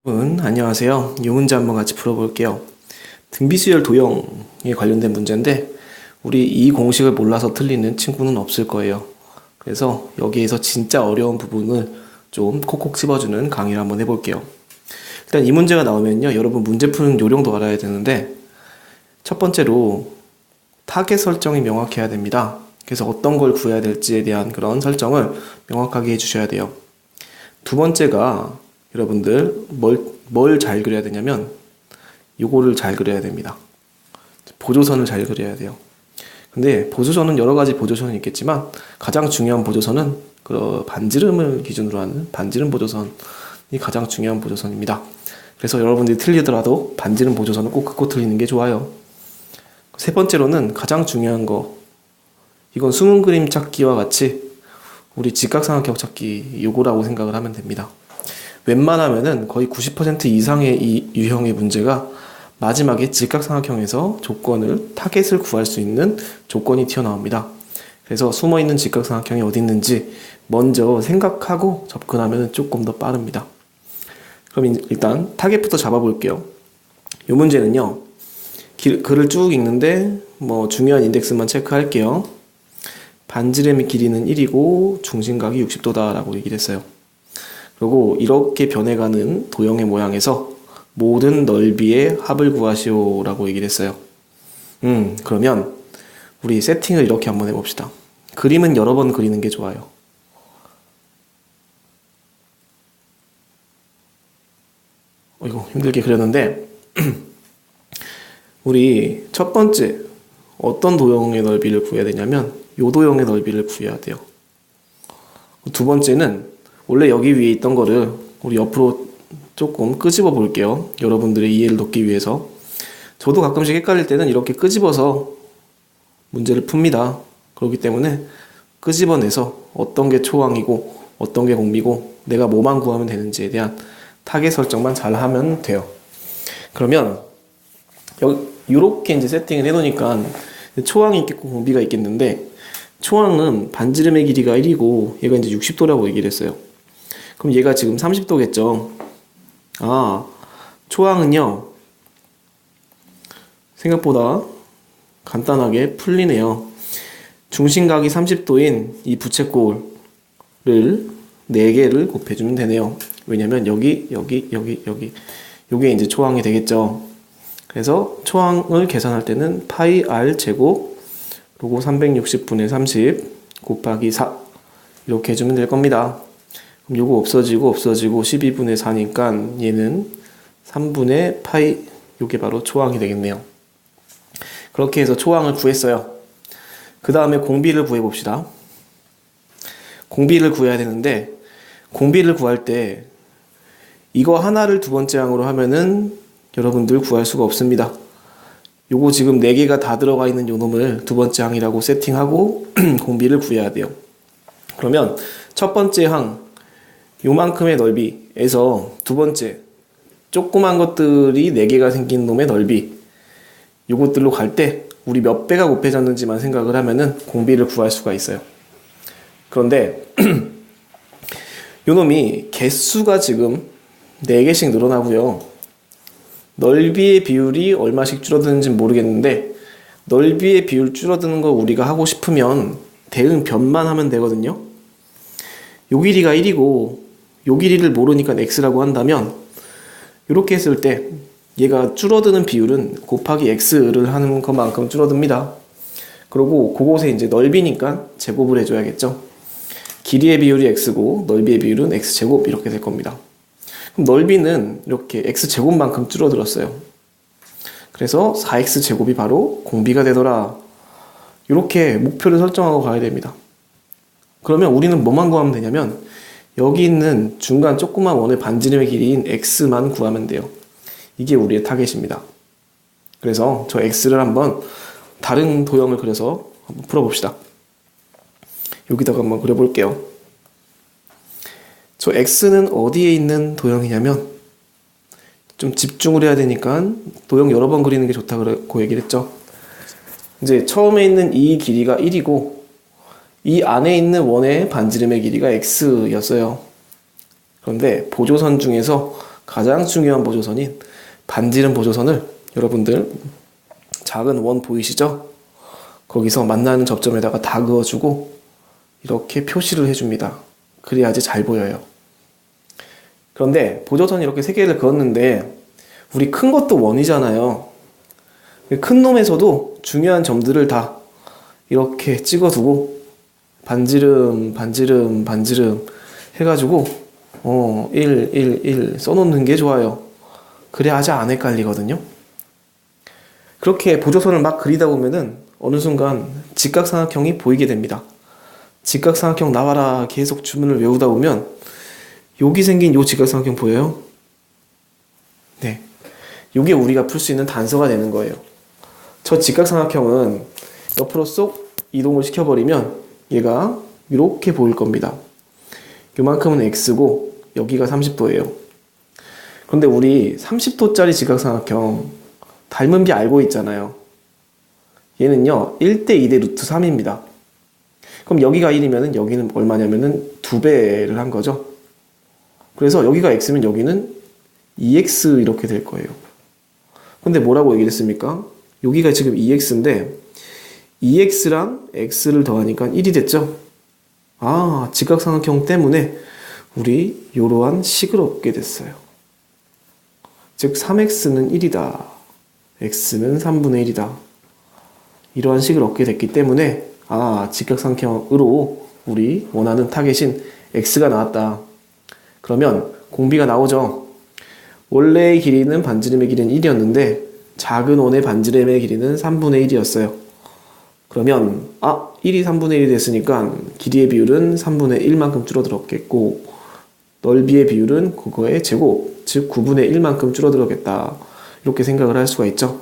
안녕하세요. 이 문제 한번 같이 풀어볼게요. 등비수열 도형에 관련된 문제인데 우리 이 공식을 몰라서 틀리는 친구는 없을 거예요. 그래서 여기에서 진짜 어려운 부분을 좀 콕콕 집어주는 강의를 한번 해볼게요. 일단 이 문제가 나오면요, 여러분 문제 푸는 요령도 알아야 되는데, 첫 번째로 타겟 설정이 명확해야 됩니다. 그래서 어떤 걸 구해야 될지에 대한 그런 설정을 명확하게 해주셔야 돼요. 두 번째가 여러분들 뭘 잘 그려야 되냐면 요거를 잘 그려야 됩니다. 보조선을 잘 그려야 돼요. 근데 보조선은 여러 가지 보조선이 있겠지만 가장 중요한 보조선은 그 반지름을 기준으로 하는 반지름 보조선이 가장 중요한 보조선입니다. 그래서 여러분들이 틀리더라도 반지름 보조선을 꼭 긋고 틀리는 게 좋아요. 세 번째로는 가장 중요한 거, 이건 숨은 그림 찾기와 같이 우리 직각삼각형 찾기 요거라고 생각을 하면 됩니다. 웬만하면은 거의 90% 이상의 이 유형의 문제가 마지막에 직각삼각형에서 타겟을 구할 수 있는 조건이 튀어나옵니다. 그래서 숨어있는 직각삼각형이 어디 있는지 먼저 생각하고 접근하면 조금 더 빠릅니다. 그럼 일단 타겟부터 잡아볼게요. 이 문제는요, 글을 쭉 읽는데 중요한 인덱스만 체크할게요. 반지름의 길이는 1이고 중심각이 60도다 라고 얘기를 했어요. 그리고 이렇게 변해가는 도형의 모양에서 모든 넓이의 합을 구하시오 라고 얘기를 했어요. 그러면 우리 세팅을 이렇게 한번 해봅시다. 그림은 여러 번 그리는 게 좋아요. 이거 힘들게 그렸는데 우리 첫 번째 어떤 도형의 넓이를 구해야 되냐면 요 도형의 넓이를 구해야 돼요. 두 번째는 원래 여기 위에 있던 거를 우리 옆으로 조금 끄집어 볼게요. 여러분들의 이해를 돕기 위해서. 저도 가끔씩 헷갈릴 때는 이렇게 끄집어서 문제를 풉니다. 그렇기 때문에 끄집어내서 어떤 게 초항이고 어떤 게 공비고 내가 뭐만 구하면 되는지에 대한 타겟 설정만 잘 하면 돼요. 그러면 이렇게 이제 세팅을 해놓으니까 초항이 있겠고 공비가 있겠는데, 초항은 반지름의 길이가 1이고 얘가 이제 60도라고 얘기를 했어요. 그럼 얘가 지금 30도겠죠. 초항은요, 생각보다 간단하게 풀리네요. 중심각이 30도인 이 부채꼴을 4개를 곱해주면 되네요. 왜냐면 여기 요게 이제 초항이 되겠죠. 그래서 초항을 계산할 때는 파이 r 제곱 그리고 360분의 30 곱하기 4 이렇게 해주면 될 겁니다. 그럼 요거 없어지고 12분의 4니까 얘는 3분의 파이, 요게 바로 초항이 되겠네요. 그렇게 해서 초항을 구했어요. 그 다음에 공비를 구해봅시다. 공비를 구해야 되는데, 공비를 구할 때 이거 하나를 두 번째 항으로 하면은 여러분들 구할 수가 없습니다. 요거 지금 4개가 다 들어가 있는 요 놈을 두 번째 항이라고 세팅하고 공비를 구해야 돼요. 그러면 첫 번째 항 요만큼의 넓이에서 두 번째 조그만 것들이 4개가 생긴 놈의 넓이, 요것들로 갈 때 우리 몇 배가 곱해졌는지만 생각을 하면은 공비를 구할 수가 있어요. 그런데 요 놈이 개수가 지금 4개씩 늘어나고요, 넓이의 비율이 얼마씩 줄어드는지는 모르겠는데 넓이의 비율 줄어드는 거 우리가 하고 싶으면 대응 변만 하면 되거든요. 요 길이가 1이고 요 길이를 모르니까 x라고 한다면 이렇게 했을 때 얘가 줄어드는 비율은 곱하기 x를 하는 것만큼 줄어듭니다. 그리고 그곳에 이제 넓이니까 제곱을 해줘야겠죠. 길이의 비율이 x고 넓이의 비율은 x제곱 이렇게 될 겁니다. 그럼 넓이는 이렇게 x제곱만큼 줄어들었어요. 그래서 4x제곱이 바로 공비가 되더라. 이렇게 목표를 설정하고 가야 됩니다. 그러면 우리는 뭐만 구하면 되냐면 여기 있는 중간 조그만 원의 반지름의 길이인 x만 구하면 돼요. 이게 우리의 타겟입니다. 그래서 저 x를 한번 다른 도형을 그려서 한번 풀어봅시다. 여기다가 한번 그려볼게요. 저 x는 어디에 있는 도형이냐면, 좀 집중을 해야 되니까 도형 여러 번 그리는 게 좋다고 얘기를 했죠. 이제 처음에 있는 이 길이가 1이고 이 안에 있는 원의 반지름의 길이가 x였어요. 그런데 보조선 중에서 가장 중요한 보조선인 반지름 보조선을 여러분들 작은 원 보이시죠? 거기서 만나는 접점에다가 다 그어주고 이렇게 표시를 해줍니다. 그래야지 잘 보여요. 그런데 보조선 이렇게 3개를 그었는데 우리 큰 것도 원이잖아요. 큰 놈에서도 중요한 점들을 다 이렇게 찍어두고 반지름 해가지고 1 써놓는 게 좋아요. 그래야지 안 헷갈리거든요. 그렇게 보조선을 막 그리다 보면은 어느 순간 직각삼각형이 보이게 됩니다. 직각삼각형 나와라 계속 주문을 외우다 보면 여기 생긴 요 직각삼각형 보여요? 네, 요게 우리가 풀 수 있는 단서가 되는 거예요. 저 직각삼각형은 옆으로 쏙 이동을 시켜버리면 얘가 이렇게 보일 겁니다. 요만큼은 x고 여기가 30도예요. 그런데 우리 30도짜리 직각삼각형 닮은 비 알고 있잖아요. 얘는요 1대 2대 루트 3입니다. 그럼 여기가 1이면 여기는 얼마냐면은 2배를 한 거죠. 그래서 여기가 x면 여기는 2x 이렇게 될 거예요. 근데 뭐라고 얘기를 했습니까? 여기가 지금 2x인데 2x랑 x를 더하니까 1이 됐죠? 아, 직각삼각형 때문에 우리 이러한 식을 얻게 됐어요. 즉 3x는 1이다. x는 3분의 1이다. 이러한 식을 얻게 됐기 때문에 아, 직각삼각형으로 우리 원하는 타겟인 x가 나왔다. 그러면 공비가 나오죠. 원래의 길이는 반지름의 길이는 1이었는데 작은 원의 반지름의 길이는 3분의 1이었어요. 그러면 1이 3분의 1이 됐으니까 길이의 비율은 3분의 1만큼 줄어들었겠고 넓이의 비율은 그거의 제곱, 즉 9분의 1만큼 줄어들었겠다. 이렇게 생각을 할 수가 있죠.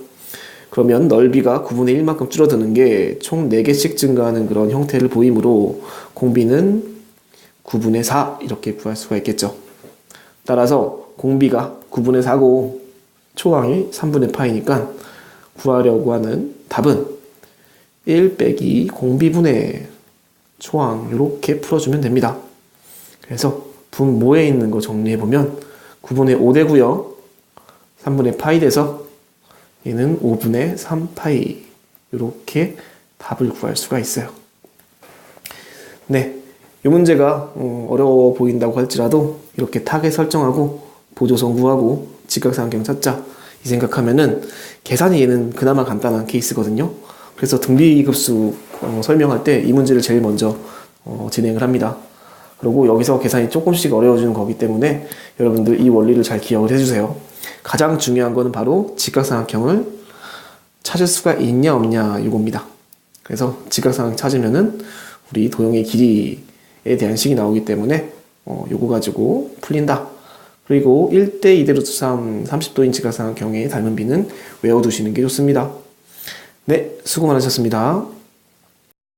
그러면 넓이가 9분의 1만큼 줄어드는 게 총 4개씩 증가하는 그런 형태를 보이므로 공비는 9분의 4 이렇게 구할 수가 있겠죠. 따라서 공비가 9분의 4고 초항이 3분의 파이니까 구하려고 하는 답은 1 빼기 공비분의 초항 이렇게 풀어주면 됩니다. 그래서 분모에 있는 거 정리해보면 9분의 5 되고요. 3분의 파이 돼서 얘는 5분의 3파이 이렇게 답을 구할 수가 있어요. 네, 이 문제가 어려워 보인다고 할지라도 이렇게 타겟 설정하고 보조선 구하고 직각삼각형 찾자 이 생각하면은 계산이 얘는 그나마 간단한 케이스거든요. 그래서 등비급수 설명할 때 이 문제를 제일 먼저 진행을 합니다. 그리고 여기서 계산이 조금씩 어려워지는 거기 때문에 여러분들 이 원리를 잘 기억을 해주세요. 가장 중요한 거는 바로 직각삼각형을 찾을 수가 있냐 없냐 이겁니다. 그래서 직각삼각형 찾으면은 우리 도형의 길이에 대한 식이 나오기 때문에 요거 가지고 풀린다. 그리고 1대 2대 루트 3 30도인 직각삼각형의 닮은 비는 외워두시는 게 좋습니다. 네, 수고 많으셨습니다.